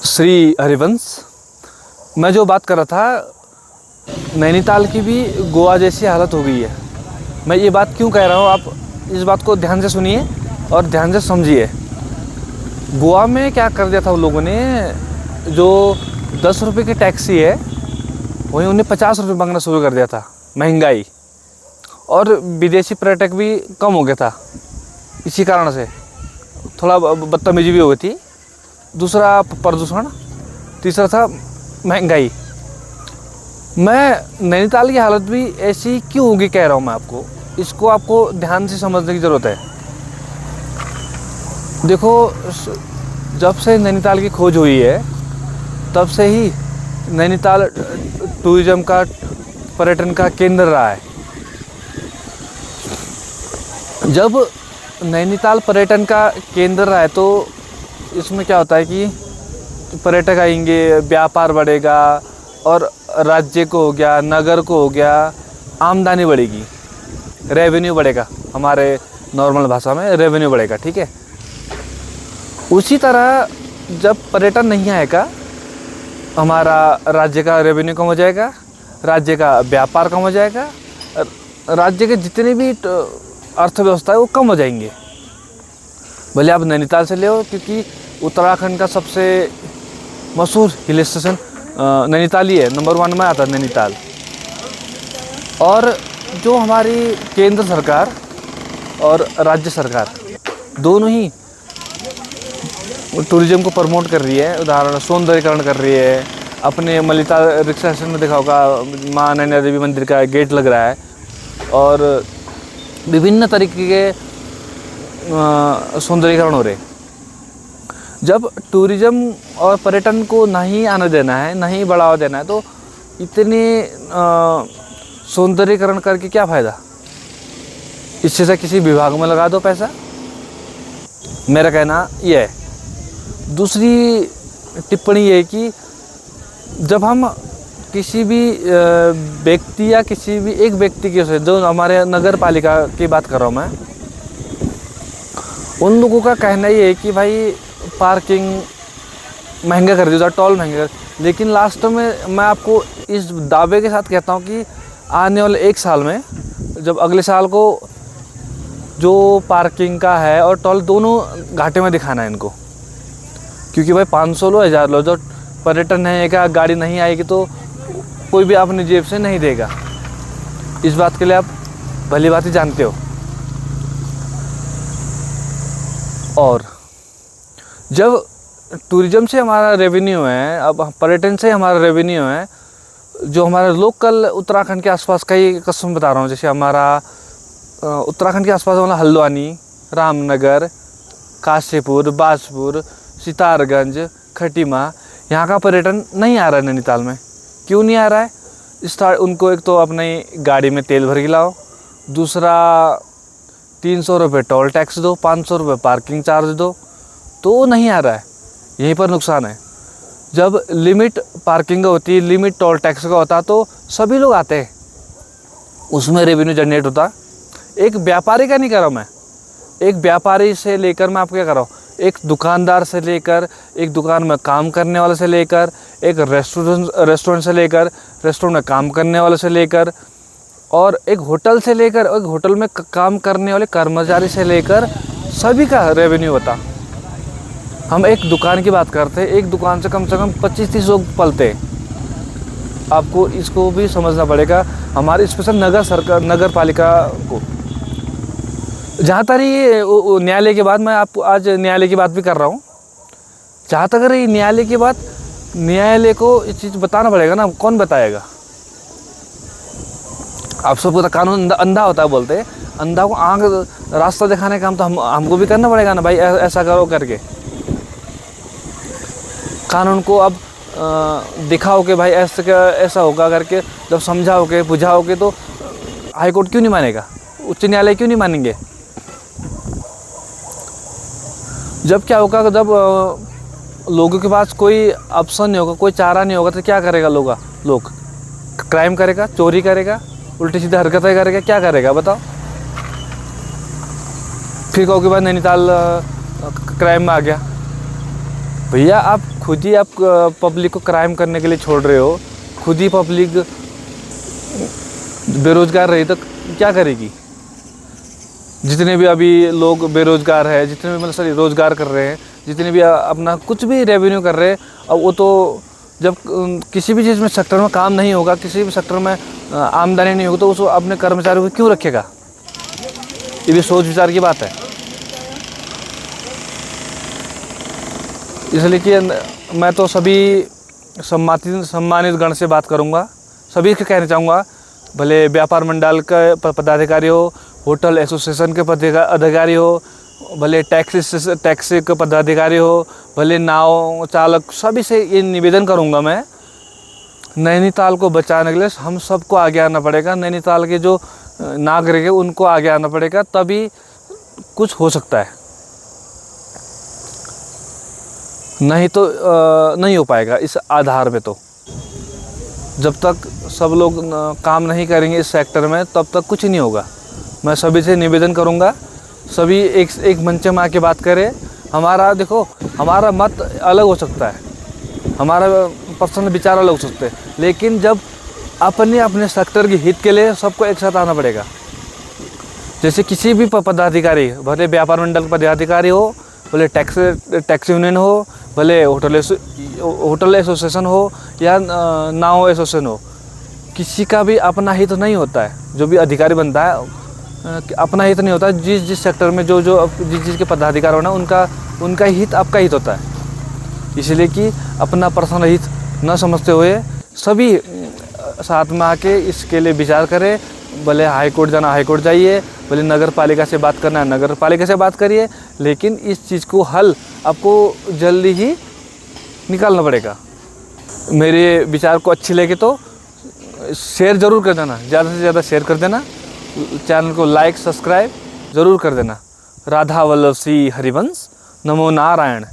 श्री हरिवंश। मैं जो बात कर रहा था, नैनीताल की भी गोवा जैसी हालत हो गई है। मैं ये बात क्यों कह रहा हूँ, आप इस बात को ध्यान से सुनिए और ध्यान से समझिए। गोवा में क्या कर दिया था उन लोगों ने, जो 10 रुपये की टैक्सी है वहीं उन्हें 50 रुपये मांगना शुरू कर दिया था। महंगाई और विदेशी पर्यटक भी कम हो गया था इसी कारण से। थोड़ा बदतमीजी भी हो गई थी। दूसरा प्रदूषण, तीसरा था महंगाई। मैं नैनीताल की हालत भी ऐसी क्यों होगी कह रहा हूँ मैं आपको, इसको आपको ध्यान से समझने की ज़रूरत है। देखो, जब से नैनीताल की खोज हुई है तब से ही नैनीताल टूरिज़्म का, पर्यटन का केंद्र रहा है। जब नैनीताल पर्यटन का केंद्र रहा है तो इसमें क्या होता है कि पर्यटक आएंगे, व्यापार बढ़ेगा और राज्य को हो गया, नगर को हो गया, आमदनी बढ़ेगी, रेवेन्यू बढ़ेगा। हमारे नॉर्मल भाषा में रेवेन्यू बढ़ेगा, ठीक है। उसी तरह जब पर्यटन नहीं आएगा, हमारा राज्य का रेवेन्यू कम हो जाएगा, राज्य का व्यापार कम हो जाएगा, राज्य के जितने भी अर्थव्यवस्था है वो कम हो जाएंगे। भले आप नैनीताल से ले हो, क्योंकि उत्तराखंड का सबसे मशहूर हिल स्टेशन नैनीताल ही है, नंबर 1 में आता है नैनीताल। और जो हमारी केंद्र सरकार और राज्य सरकार दोनों ही टूरिज़्म को प्रमोट कर रही है। उदाहरण सौंदर्यीकरण कर रही है। अपने मलिता रिक्शा स्टेशन में देखा होगा, माँ नैना देवी मंदिर का गेट लग रहा है और विभिन्न तरीके के सौंदर्यीकरण हो रहे। जब टूरिज़्म और पर्यटन को नहीं आने देना है, नहीं बढ़ावा देना है, तो इतने सौंदर्यीकरण करके क्या फ़ायदा। इससे से किसी विभाग में लगा दो पैसा, मेरा कहना यह है। दूसरी टिप्पणी ये है कि जब हम किसी भी व्यक्ति या किसी भी एक व्यक्ति के से, जो हमारे नगर पालिका की बात कर रहा हूँ मैं, उन लोगों का कहना ये है कि भाई पार्किंग महंगा कर दिया, टोल महंगा कर। लेकिन लास्ट में मैं आपको इस दावे के साथ कहता हूँ कि आने वाले 1 साल में, जब अगले साल को जो पार्किंग का है और टोल दोनों घाटे में दिखाना है इनको। क्योंकि भाई 500 लो, 1000 लो, जो पर्यटन है का गाड़ी नहीं आएगी तो कोई भी अपनी जेब से नहीं देगा। इस बात के लिए आप भली बात ही जानते हो। और जब टूरिज़्म से हमारा रेवेन्यू है, अब पर्यटन से हमारा रेवेन्यू है, जो हमारा लोकल उत्तराखंड के आसपास का ही कसम बता रहा हूँ, जैसे हमारा उत्तराखंड के आसपास वाला हल्द्वानी, रामनगर, काशीपुर, बाजपुर, सितारगंज, खटीमा, यहाँ का पर्यटन नहीं आ रहा है नैनीताल में। क्यों नहीं आ रहा है? उनको एक तो अपनी गाड़ी में तेल भर के लाओ, दूसरा 300 रुपये टोल टैक्स दो, 500 रुपये पार्किंग चार्ज दो, तो नहीं आ रहा है। यहीं पर नुकसान है। जब लिमिट पार्किंग का होती है, लिमिट टोल टैक्स का होता, तो सभी लोग आते हैं, उसमें रेवेन्यू जनरेट होता। एक व्यापारी का नहीं कर रहा हूँ मैं, एक व्यापारी से लेकर मैं आपको क्या कर रहा हूँ, एक दुकानदार से लेकर, एक दुकान में काम करने वाले से लेकर, एक रेस्टोरेंट से लेकर, रेस्टोरेंट में काम करने वाले से लेकर, और एक होटल से लेकर, एक होटल में काम करने वाले कर्मचारी से लेकर सभी का रेवेन्यू होता। हम एक दुकान की बात करते हैं, एक दुकान से कम 25-30 लोग पलते। आपको इसको भी समझना पड़ेगा, हमारी स्पेशल नगर पालिका को। जहाँ तक ये न्यायालय की बात, मैं आपको आज न्यायालय की बात भी कर रहा हूँ। जहाँ तक रही न्यायालय की बात, न्यायालय को ये चीज़ बताना पड़ेगा ना। कौन बताएगा? आप सबको तो कानून अंधा होता है बोलते हैं, अंधा को आँख रास्ता दिखाने का काम तो हमको भी करना पड़ेगा ना भाई, ऐसा करो करके। कानून को अब दिखाओगे भाई, ऐसा होगा करके, जब समझाओगे बुझाओगे तो हाई कोर्ट क्यों नहीं मानेगा, उच्च न्यायालय क्यों नहीं मानेंगे? जब क्या होगा, जब लोगों के पास कोई ऑप्शन नहीं होगा, कोई चारा नहीं होगा, तो क्या करेगा लोग क्राइम करेगा, चोरी करेगा, उल्टी सीधी हरकतें करेगा, क्या करेगा बताओ? फिर कहोगे भाई नैनीताल क्राइम में आ गया। भैया आप खुद ही आप पब्लिक को क्राइम करने के लिए छोड़ रहे हो, खुद ही पब्लिक बेरोज़गार रही तो क्या करेगी। जितने भी अभी लोग बेरोज़गार है, जितने भी मतलब सॉरी रोज़गार कर रहे हैं, जितने भी अपना कुछ भी रेवेन्यू कर रहे हैं, अब वो तो जब किसी भी चीज़ में सेक्टर में काम नहीं होगा, किसी भी सेक्टर में आमदनी नहीं होगी, तो उसको अपने कर्मचारियों को क्यों रखेगा। ये भी सोच विचार की बात है। इसलिए कि मैं तो सभी सम्मानित गण से बात करूंगा, सभी को कहना चाहूँगा, भले व्यापार मंडल का पदाधिकारी हो, होटल एसोसिएशन के पदाधिकारी हो, भले टैक्सी के पदाधिकारी हो, भले नाव चालक, सभी से ये निवेदन करूंगा मैं, नैनीताल को बचाने के लिए हम सबको आगे आना पड़ेगा। नैनीताल के जो नागरिक है उनको आगे आना पड़ेगा, तभी कुछ हो सकता है, नहीं तो नहीं हो पाएगा इस आधार पे। तो जब तक सब लोग काम नहीं करेंगे इस सेक्टर में, तब तक कुछ नहीं होगा। मैं सभी से निवेदन करूंगा, सभी एक मंच में आके बात करें। हमारा देखो, हमारा मत अलग हो सकता है, हमारा पर्सनल विचार अलग हो सकते हैं, लेकिन जब अपने सेक्टर के हित के लिए सबको एक साथ आना पड़ेगा। जैसे किसी भी पदाधिकारी, भले व्यापार मंडल का पदाधिकारी हो, भले टैक्सी यूनियन हो, भले होटल एसोसिएशन हो या नाव एसोसिएशन हो, किसी का भी अपना हित नहीं होता है। जो भी अधिकारी बनता है अपना हित नहीं होता। जिस सेक्टर में जो जिस के पदाधिकारी होना, उनका हित आपका हित होता है। इसलिए कि अपना पर्सनल हित न समझते हुए सभी साथ में आके इसके लिए विचार करें। भले हाई कोर्ट जाना हाई कोर्ट जाइए, भले नगर पालिका से बात करना है नगर पालिका से बात करिए, लेकिन इस चीज़ को हल आपको जल्दी ही निकालना पड़ेगा। मेरे विचार को अच्छी लगे तो शेयर ज़रूर कर देना, ज़्यादा से ज़्यादा शेयर कर देना, चैनल को लाइक सब्सक्राइब ज़रूर कर देना। राधा वल्लभ श्री हरिवंश। नमो नारायण।